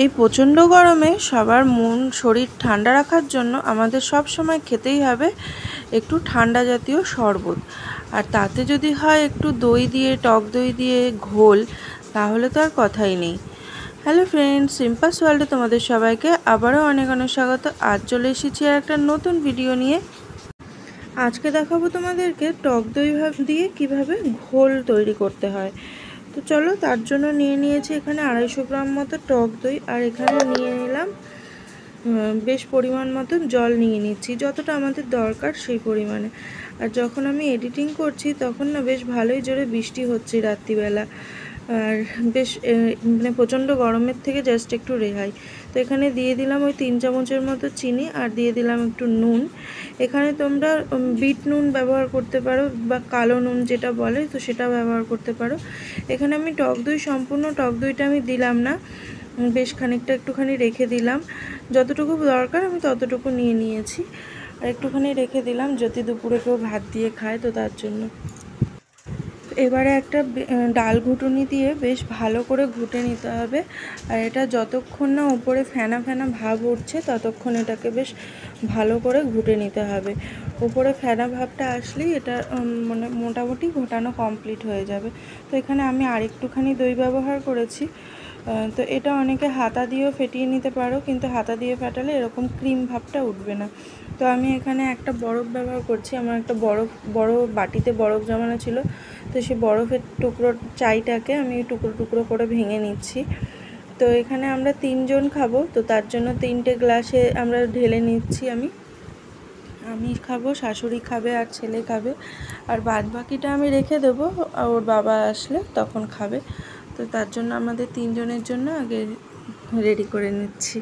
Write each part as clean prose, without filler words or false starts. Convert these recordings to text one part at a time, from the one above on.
এই প্রচণ্ড গরমে সবার মন শরীর ঠান্ডা রাখার জন্য আমাদের সব সময় খেতেই হবে একটু ঠান্ডা জাতীয় শরবত। আর তাতে যদি হয় একটু দই দিয়ে, টক দই দিয়ে ঘোল, তাহলে তো আর কথাই নেই। হ্যালো ফ্রেন্ডস, সিম্পাস ওয়ার্ল্ডে তোমাদের সবাইকে আবারও অনেক অনেক স্বাগত। আজ চলে এসেছি আর একটা নতুন ভিডিও নিয়ে। আজকে দেখাবো তোমাদেরকে টক দই দিয়ে কিভাবে ঘোল তৈরি করতে হয়। তো চলো, তার জন্য নিয়ে নিয়েছি এখানে 250 গ্রাম মতো টক দই, আর এখানে নিয়ে নিলাম বেশ পরিমাণ মতো জল নিয়ে নিচ্ছি, যতটা আমাদের দরকার সেই পরিমাণে। আর যখন আমি এডিটিং করছি তখন না বেশ ভালোই জোরে বৃষ্টি হচ্ছে রাত্রিবেলা, আর বেশ মানে প্রচণ্ড গরমের থেকে জাস্ট একটু রেহাই। তো এখানে দিয়ে দিলাম ওই 3 চামচের মতো চিনি, আর দিয়ে দিলাম একটু নুন। এখানে তোমরা বিট নুন ব্যবহার করতে পারো বা কালো নুন যেটা বলে, তো সেটা ব্যবহার করতে পারো। এখানে আমি টক দই, সম্পূর্ণ টক দইটা আমি দিলাম না, বেশ খানিকটা একটুখানি রেখে দিলাম। যতটুকু দরকার আমি ততটুকু নিয়ে নিয়েছি, আর একটুখানি রেখে দিলাম যদি দুপুরে কেউ ভাত দিয়ে খায়, তো তার জন্য। এবারে একটা ডাল ঘুটুনি দিয়ে বেশ ভালো করে ঘুটে নিতে হবে। আর এটা যতক্ষণ না উপরে ফেনা ফেনা ভাব উঠছে ততক্ষণ এটাকে বেশ ভালো করে ঘুটে নিতে হবে। উপরে ফেনা ভাবটা আসলেই এটা মানে মোটামুটি ঘোটানো কমপ্লিট হয়ে যাবে। তো এখানে আমি আরেকটুখানি দই ব্যবহার করেছি। তো এটা অনেকে হাতা দিয়েও ফেটিয়ে নিতে পারো, কিন্তু হাতা দিয়ে ফাটালে এরকম ক্রিম ভাবটা উঠবে না। তো আমি এখানে একটা বরফ ব্যবহার করছি। আমার একটা বড় বাটিতে বরফ জমানো ছিল, তো সেই বরফের টুকরো চাইটাকে আমি টুকরো টুকরো করে ভেঙে নিচ্ছি। তো এখানে আমরা 3 জন খাবো, তো তার জন্য 3টে গ্লাসে আমরা ঢেলে নিচ্ছি। আমি খাবো, শাশুড়ি খাবে, আর ছেলে খাবে, আর বাদ বাকিটা আমি রেখে দেবো, ওর বাবা আসলে তখন খাবে। তো তার জন্য আমাদের 3 জনের জন্য আগে রেডি করে নিচ্ছি।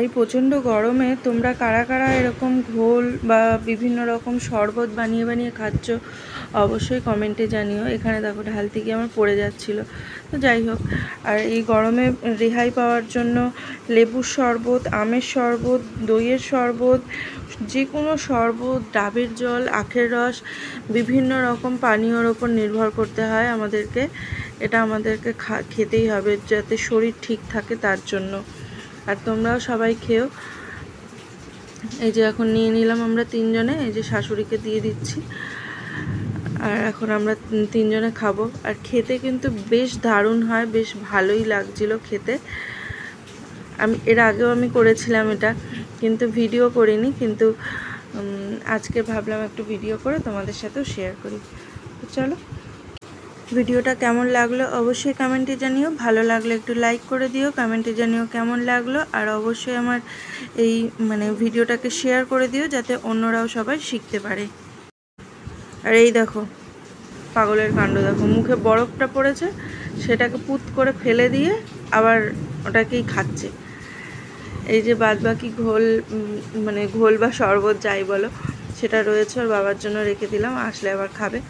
এই প্রচণ্ড গরমে তোমরা কারা কারা এরকম ঘোল বা বিভিন্ন রকম শরবত বানিয়ে বানিয়ে খাচ্ছ অবশ্যই কমেন্টে জানিও। এখানে দেখো ঢালতে গিয়ে আমার পড়ে যাচ্ছিল, তো যাই হোক। আর এই গরমে রেহাই পাওয়ার জন্য লেবুর শরবত, আমের শরবত, দইয়ের শরবত, যে কোনো শরবত, ডাবের জল, আখের রস, বিভিন্ন রকম পানীয়র ওপর নির্ভর করতে হয় আমাদেরকে। এটা আমাদেরকে খেতেই হবে যাতে শরীর ঠিক থাকে, তার জন্য। আর তোমরাও সবাই খেও। এই যে এখন নিয়ে নিলাম আমরা 3 জনে, এই যে শাশুড়িকে দিয়ে দিচ্ছি, আর এখন আমরা 3 জনে খাবো। আর খেতে কিন্তু বেশ দারুণ হয়, বেশ ভালোই লাগছিল খেতে। এর আগেও আমি করেছিলাম এটা, কিন্তু ভিডিও করিনি, কিন্তু আজকে ভাবলাম একটু ভিডিও করে তোমাদের সাথেও শেয়ার করি। তো চলো, ভিডিওটা কেমন লাগলো অবশ্যই কমেন্টে জানিও। ভালো লাগলে একটু লাইক করে দিও, কমেন্টে জানিও কেমন লাগলো। আর অবশ্যই আমার এই ভিডিওটাকে শেয়ার করে দিও যাতে অন্যরাও সবাই শিখতে পারে। আর এই দেখো পাগলের কাণ্ড, দেখো মুখে বরফটা পড়েছে, সেটাকে পুত করে ফেলে দিয়ে আবার ওটাকেই খাচ্ছে। এই যে বাদ বাকি ঘোল বা শরবত যাই বলো, সেটা রয়েছে, ওর বাবার জন্য রেখে দিলাম, আসলে আবার খাবে।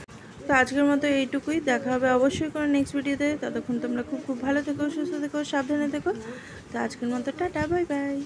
তো আজকের মতো এইটুকুই, দেখা হবে অবশ্যই কোনো নেক্সট ভিডিওতে। ততক্ষণ তোমরা খুব খুব ভালো থেকো, সুস্থ থেকো, সাবধানে থেকো। তো আজকের মতো টাটা, বাই বাই।